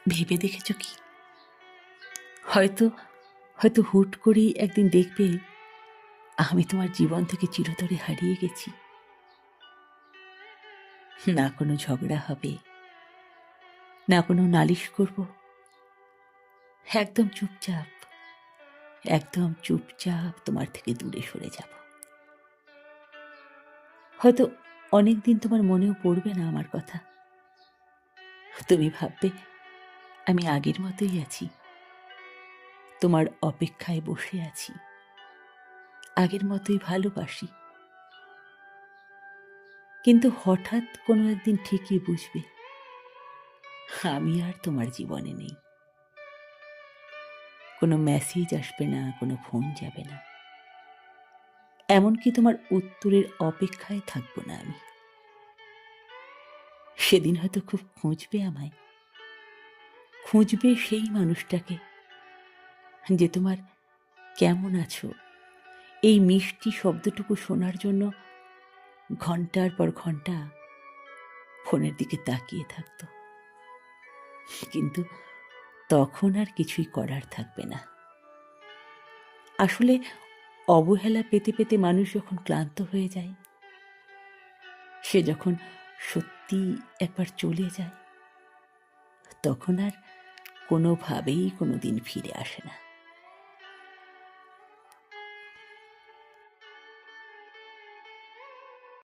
ভেবে দেখেছ কি? হয়তো হয়তো হুট করেই একদিন দেখবে আমি তোমার জীবন থেকে চিরতরে হারিয়ে গেছি। না কোনো ঝগড়া হবে, না কোনো নালিশ করব, একদম চুপচাপ, একদম চুপচাপ তোমার থেকে দূরে সরে যাব। হয়তো অনেকদিন তোমার মনেও পড়বে না আমার কথা। তুমি ভাববে আমি আগের মতোই আছি, তোমার অপেক্ষায় বসে আছি, আগের মতোই ভালোবাসি। কিন্তু হঠাৎ কোনো একদিন ঠিকই বুঝবে আমি আর তোমার জীবনে নেই। কোনো মেসেজ আসবে না, কোনো ফোন যাবে না, এমনকি তোমার উত্তরের অপেক্ষায় থাকবো না আমি। সেদিন হয়তো খুব খুঁজবে আমায়, খুঁজবে সেই মানুষটাকে যে তোমার কেমন আছো এই মিষ্টি শব্দটুকু শোনার জন্য ঘন্টার পর ঘন্টা ফোনের দিকে তাকিয়ে থাকতো। কিন্তু তখন আর কিছুই করার থাকবে না। আসলে অবহেলা পেতে পেতে মানুষ যখন ক্লান্ত হয়ে যায়, সে যখন সত্যি একবার চলে যায়, তখন আর কোনোভাবেই কোনোদিন ফিরে আসে না।